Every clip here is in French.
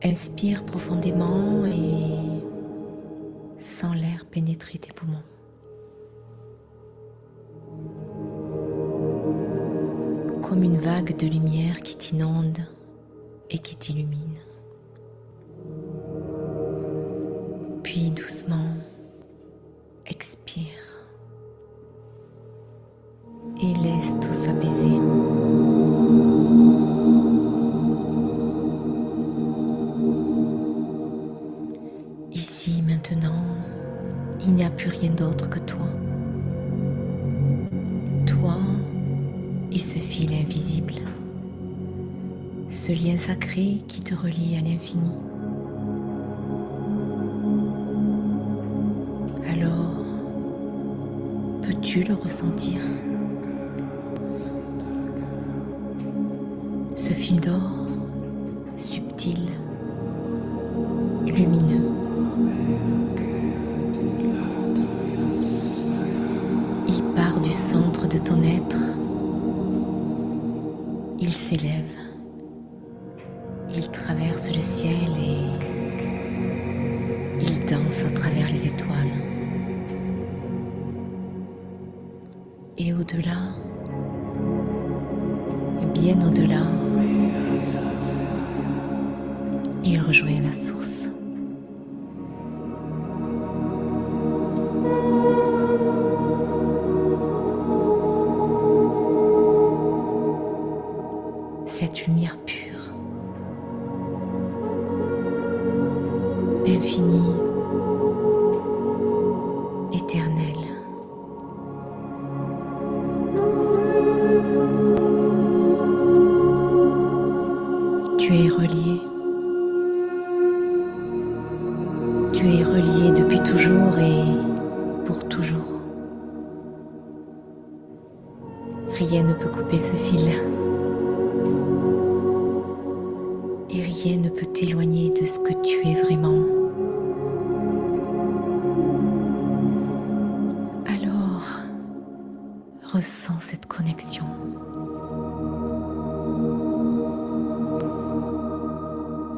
Inspire profondément et sens l'air pénétrer tes poumons. Comme une vague de lumière qui t'inonde et qui t'illumine. Puis doucement, expire et laisse tout s'apaiser. Ici, maintenant, il n'y a plus rien d'autre que toi. Toi et ce fil invisible, ce lien sacré qui te relie à l'infini. Alors, peux-tu le ressentir? Ce fil d'or, subtil, lumineux. Il part du centre de ton être. Il s'élève. Il traverse le ciel et il danse à travers les étoiles. Et au-delà, bien au-delà, il rejoint la source. Cette lumière pure, infinie, éternelle. Tu es relié. Tu es relié depuis toujours et pour toujours. Rien ne peut couper ce fil. Et rien ne peut t'éloigner de ce que tu es vraiment. Alors, ressens cette connexion.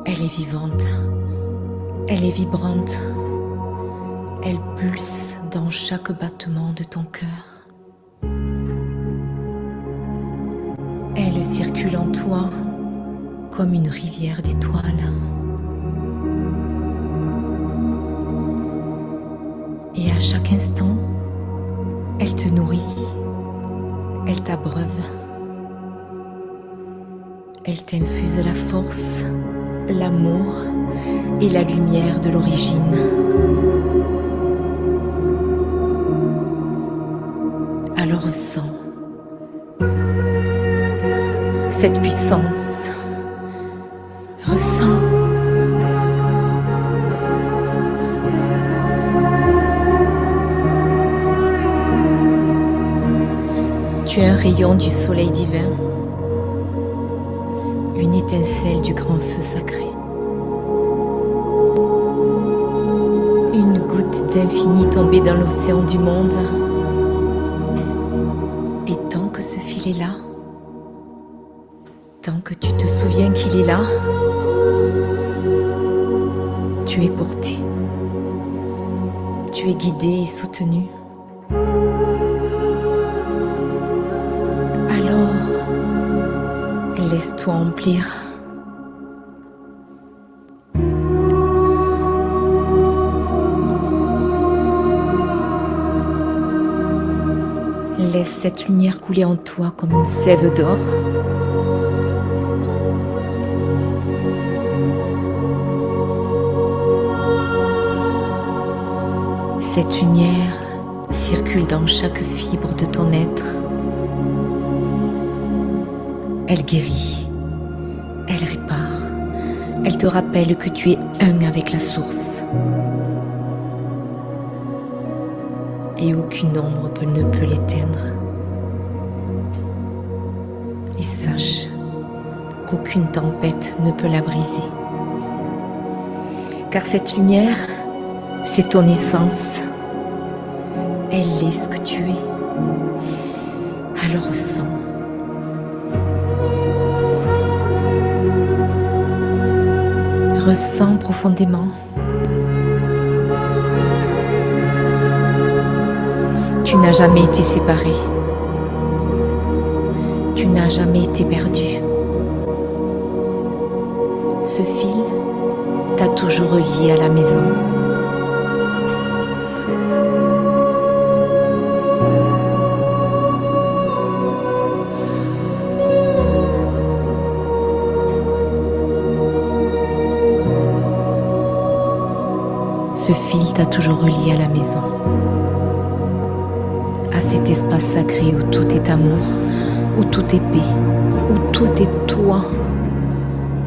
Elle est vivante, elle est vibrante, elle pulse dans chaque battement de ton cœur. Elle circule en toi comme une rivière d'étoiles. Et à chaque instant, elle te nourrit, elle t'abreuve, elle t'infuse la force, l'amour et la lumière de l'origine. Alors ressens cette puissance. Ressens. Tu es un rayon du soleil divin, une étincelle du grand feu sacré, une goutte d'infini tombée dans l'océan du monde. Et tant que ce fil est là, tant que tu te souviens qu'il est là, tu es porté, tu es guidé et soutenu. Alors, laisse-toi emplir. Laisse cette lumière couler en toi comme une sève d'or. Cette lumière circule dans chaque fibre de ton être. Elle guérit, elle répare, elle te rappelle que tu es un avec la source. Et aucune ombre ne peut l'éteindre. Et sache qu'aucune tempête ne peut la briser. Car cette lumière, c'est ton essence. Elle est ce que tu es. Alors ressens. ressens profondément. Tu n'as jamais été séparé. Tu n'as jamais été perdu. Ce fil t'a toujours relié à la maison. Ce fil t'a toujours relié à la maison, à cet espace sacré où tout est amour, où tout est paix, où tout est toi,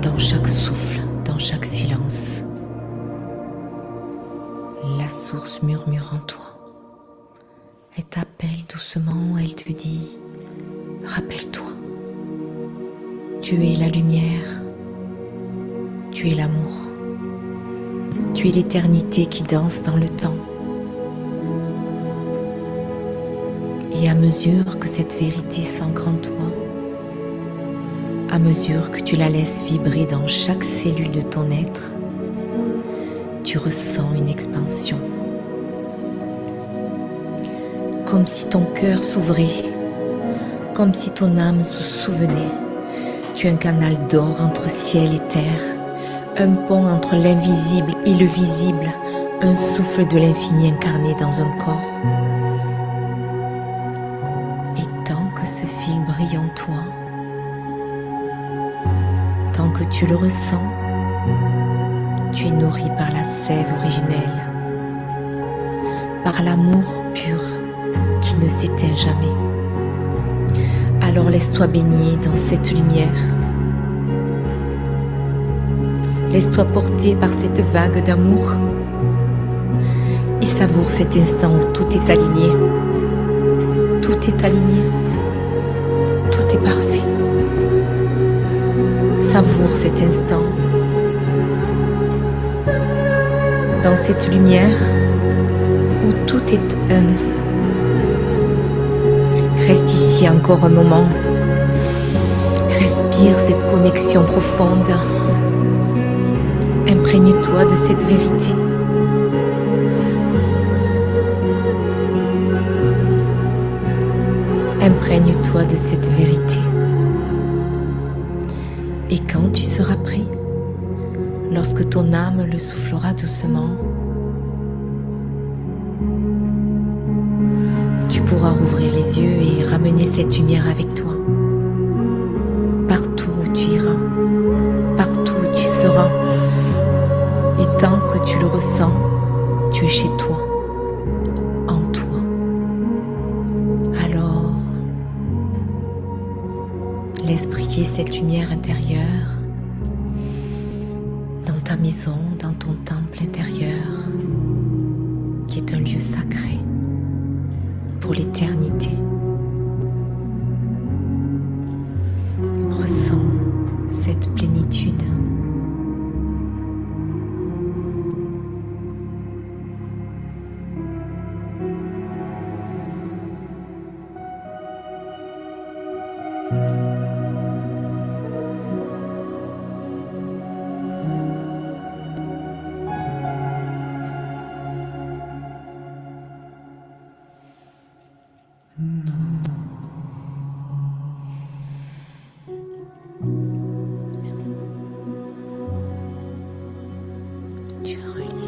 dans chaque souffle, dans chaque silence. La source murmure en toi. Elle t'appelle doucement, elle te dit « Rappelle-toi, tu es la lumière, tu es l'amour. Tu es l'éternité qui danse dans le temps. » Et à mesure que cette vérité s'ancre en toi, à mesure que tu la laisses vibrer dans chaque cellule de ton être, tu ressens une expansion. Comme si ton cœur s'ouvrait, comme si ton âme se souvenait. Tu es un canal d'or entre ciel et terre, un pont entre l'invisible et le visible, un souffle de l'infini incarné dans un corps. Et tant que ce fil brille en toi, tant que tu le ressens, tu es nourri par la sève originelle, par l'amour pur qui ne s'éteint jamais. Alors laisse-toi baigner dans cette lumière. Laisse-toi porter par cette vague d'amour et savoure cet instant où tout est aligné. Tout est aligné. Tout est parfait. Savoure cet instant. Dans cette lumière où tout est un. Reste ici encore un moment. Respire cette connexion profonde. Imprègne-toi de cette vérité. Imprègne-toi de cette vérité. Et quand tu seras prêt, lorsque ton âme le soufflera doucement, tu pourras rouvrir les yeux et ramener cette lumière avec toi. Partout où tu iras, partout où tu seras. Et tant que tu le ressens, tu es chez toi, en toi. Alors, laisse briller cette lumière intérieure dans ta maison, dans ton temple intérieur, qui est un lieu sacré pour l'éternité. Ressens cette plénitude. Tu es relié.